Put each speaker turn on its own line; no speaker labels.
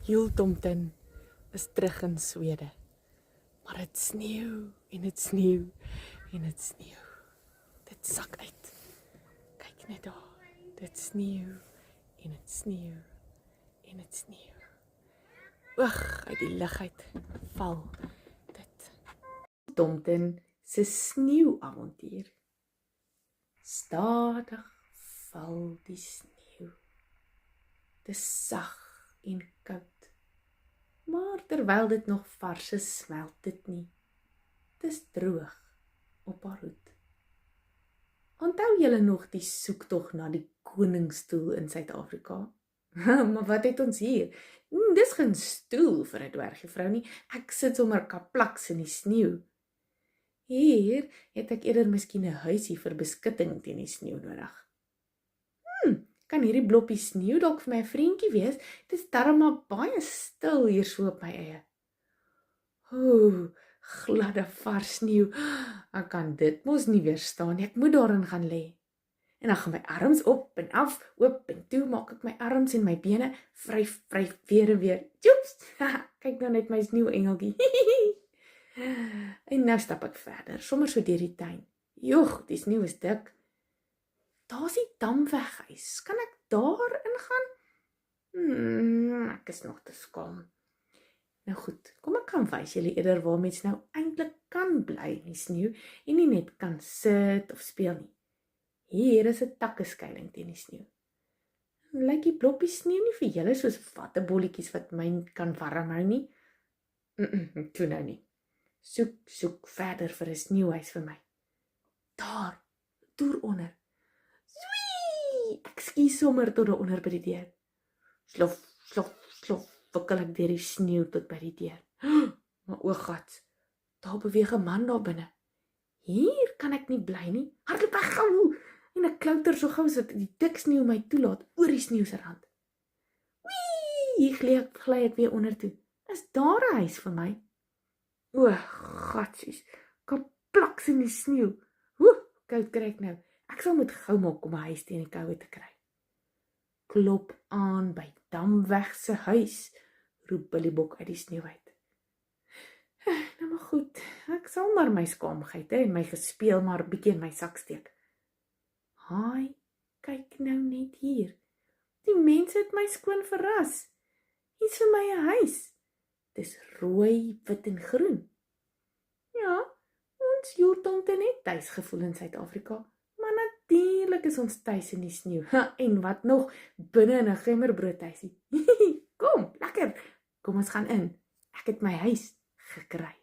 Jultomten is terug in Swede. Maar het sneeuw en het sneeuw en het sneeuw. Dit sak uit. Kyk net daar. Dit sneeuw en het sneeuw en het sneeuw. Oeg, uit die lug uit val dit. Tomten se sneeuwavontuur. Stadig val die sneeuw. Dis sag en koud. Maar terwyl dit nog vars is, smelt dit nie. Dis droog op haar hoed. Onthou julle nog die soektog na die koningsstoel in Suid-Afrika? Maar wat het ons hier? Dis geen stoel vir 'n dwergjuffrou nie. Ek sit sommer kaplaks in die sneeu. Hier het ek eerder miskien 'n huisie vir beskutting teen die sneeu nodig. Kan hierdie bloppie sneeu dalk vir my 'n vriendjie wees? Dit is darm maar baie stil hier so op my eie. Gladde vars sneeu. Ek kan dit mos nie weerstaan nie. Ek moet daarin gaan lê. En dan gaan my arms op en af, oop en toe maak ek my arms en my bene vryf weer en weer. Joeps! Kyk nou net my sneeuengeltjie. En nou stap ek verder, sommer so deur die tuin. Joeg, die sneeu is dik. Daar's die damweghuis. Kan ek daar ingaan? Ek is nog te skaam. Nou goed, kom ek gaan wys julle eerder waar mens nou eintlik kan bly in die sneeu en nie net kan sit of speel nie. Hier is 'n takkeskuiling teen die sneeu. Lyk die bloppie sneeu nie vir julle soos wattebolletjies wat my kan warm hou nie? Toe nou nie. Soek verder vir 'n sneeuhuis vir my. Daar, deur onder. Swee! Ek skiet sommer tot daar onder by die deur. Slof, wikkel ek deur die sneeu tot by die deur. Maar o God, daar beweeg 'n man daar binne. Hier kan ek nie bly nie. Hardloop weg gou! En ek klouter so gou sodat die dik sneeu my toelaat oor die sneeu se rand. Wee! Hier gly ek weer onder toe. Is daar 'n huis vir my? O, gatsies, kaplaks in die sneeu. Koud kry ek nou. Ek sal moet gou maak om 'n huis teen die koue te kry. Klop aan by Damweg se huis, roep Billiebok uit die sneeu uit. Nou maar goed, ek sal maar my skaamheid en my gespeel maar 'n bietjie in my sak steek. Haai, kyk nou net hier. Die mense het my skoon verras. Hier's vir my 'n huis. Dis rooi, wit en groen. Ja, ons Jultomten het tuis gevoel in Suid-Afrika. Maar natuurlik is ons tuis in die sneeu. En wat nog, binne in 'n gemmerbroodhuisie. Kom, lekker. Kom ons gaan in. Ek het my huis gekry.